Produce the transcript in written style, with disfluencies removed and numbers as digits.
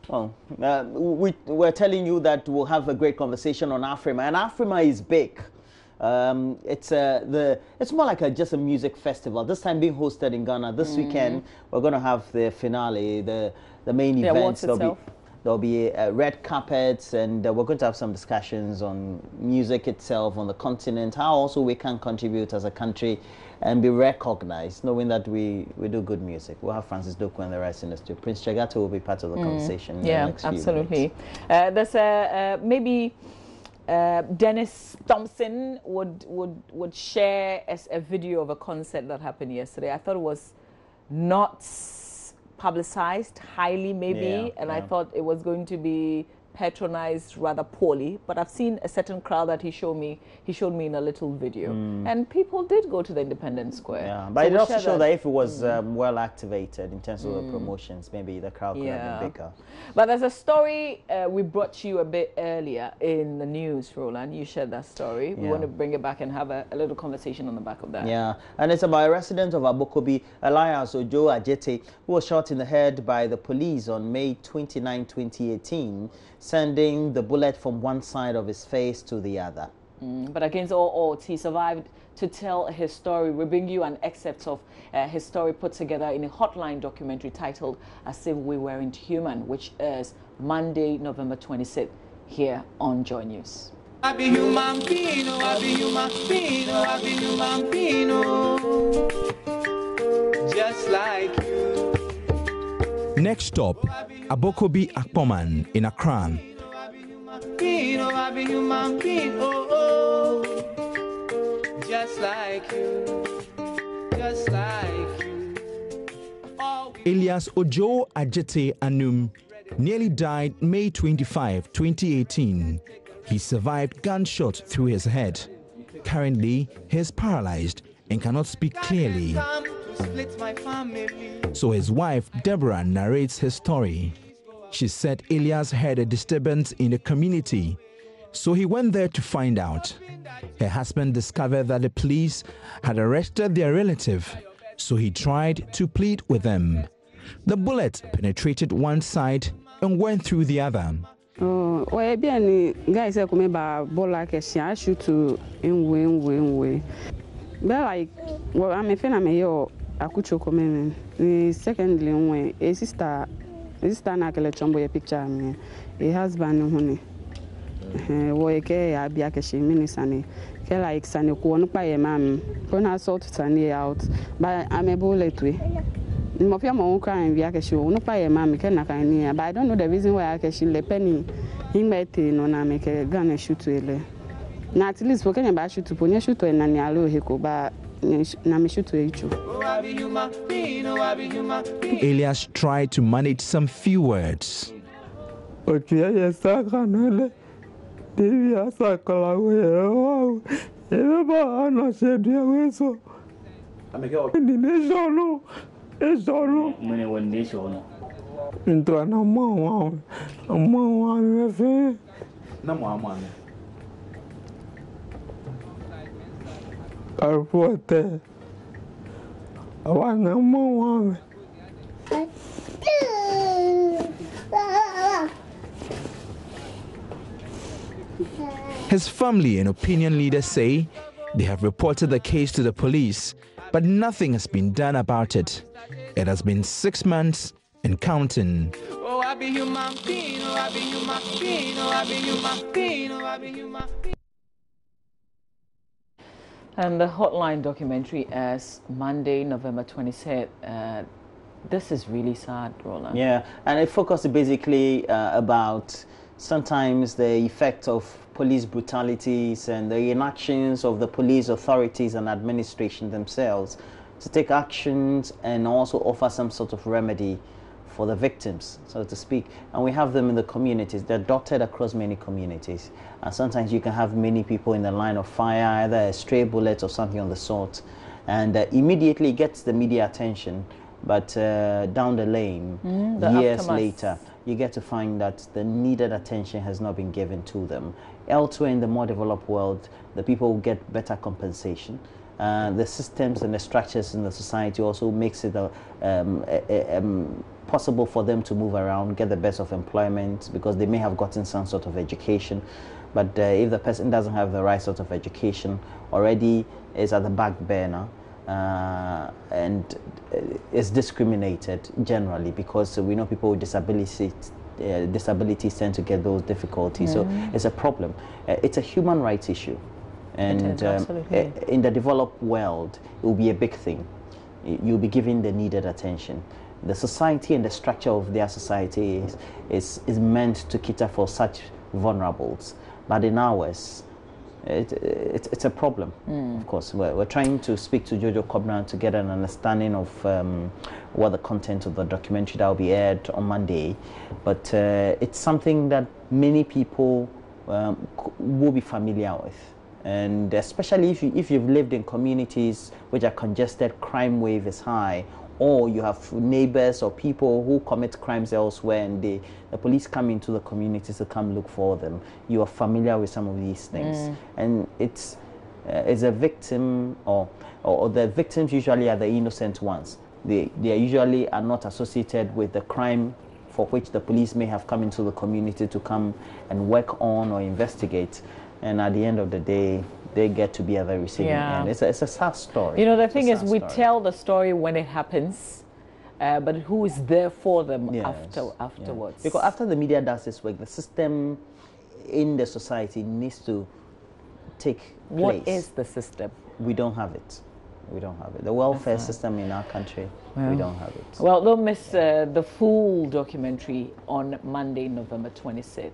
Well, we're telling you that we'll have a great conversation on Afrima, and Afrima is big. It's more like just a music festival. This time being hosted in Ghana. This weekend we're going to have the finale, the main event. There'll be red carpets, and we're going to have some discussions on music itself, on the continent, how also we can contribute as a country and be recognized, knowing that we do good music. We'll have Francis Doku and the rest in the studio. Prince Chagato will be part of the conversation. Yeah, absolutely. There's maybe Dennis Thompson would share a video of a concert that happened yesterday. I thought it was not publicized highly, maybe, I thought it was going to be patronized rather poorly, but I've seen a certain crowd that he showed me in a little video, and people did go to the Independence Square. Yeah, but it also showed that if it was well activated in terms of the promotions, maybe the crowd could have been bigger. But there's a story we brought you a bit earlier in the news, Roland. You shared that story. We want to bring it back and have a little conversation on the back of that. Yeah, and it's about a resident of Abokobi, Elias Ojo Ajete, who was shot in the head by the police on May 29, 2018, sending the bullet from one side of his face to the other. But against all odds, he survived to tell his story. We bring you an excerpt of his story put together in a Hotline documentary titled As If We Weren't Human, which airs Monday, November 26th here on JoyNews. I be human being, I be human being, I be human being, just like you. Next stop, Abokobi Akpoman in Accra. Just like you, just like you. Elias Ojo Ajete Anum nearly died May 25, 2018. He survived gunshot through his head. Currently, he is paralyzed and cannot speak clearly. So his wife, Deborah, narrates his story. She said Elias had a disturbance in the community, so he went there to find out. Her husband discovered that the police had arrested their relative, so he tried to plead with them. The bullet penetrated one side and went through the other. Guys, I shoot to in. Like, well, I'm a fan of my akucho komen. Secondly, when a sister na kele chombo ya picture me, a husband honey. Woeke abia keshi minisani. Ke like sani kuonu pa ye mam. Kona sort sani out, but I'm a bullet way. Mofia mo ukra and via keshi no pa ye mam ke na kan, but I don't know the reason why I keshi le penny. Himete no na make a gun shoot ele. Na at least we can shoot to pony shoot to na ni alo heko ba na me shoot to echu. Elias tried to manage some few words. His family and opinion leaders say they have reported the case to the police, but nothing has been done about it. It has been 6 months and counting. Oh, I be human being, oh, I be human being, oh, I be human being, oh, I be human being. And the Hotline documentary airs Monday, November 26th. This is really sad, Roland. Yeah, and it focuses basically about sometimes the effect of police brutalities and the inactions of the police authorities and administration themselves to take actions and also offer some sort of remedy for the victims, so to speak. And we have them in the communities. They're dotted across many communities. And sometimes you can have many people in the line of fire, either a stray bullet or something of the sort, and immediately gets the media attention. But down the lane, years later, you get to find that the needed attention has not been given to them. Elsewhere in the more developed world, the people will get better compensation. the systems and the structures in the society also makes it possible for them to move around, get the best of employment, because they may have gotten some sort of education. But if the person doesn't have the right sort of education, already is at the back burner, and is discriminated generally, because we know people with disabilities tend to get those difficulties. So it's a problem. It's a human rights issue. And in the developed world, it will be a big thing. You'll be given the needed attention. The society and the structure of their society is meant to cater for such vulnerables. But in ours, it's a problem. Of course, we're trying to speak to Jojo Kobna to get an understanding of what the content of the documentary that will be aired on Monday. But it's something that many people will be familiar with. And especially if you've lived in communities which are congested, crime wave is high, or you have neighbors or people who commit crimes elsewhere, and the police come into the communities to come look for them, you are familiar with some of these things. And it's a victim, or the victims usually are the innocent ones. They usually are not associated with the crime for which the police may have come into the community to come and work on or investigate. And at the end of the day, they get to be at the receiving end. It's a sad story. You know, the thing is, we tell the story when it happens, but who is there for them afterwards? Because after the media does this work, the system in the society needs to take place. What is the system? We don't have it. We don't have it. The welfare system in our country, we don't have it. Well, don't miss the full documentary on Monday, November 26th.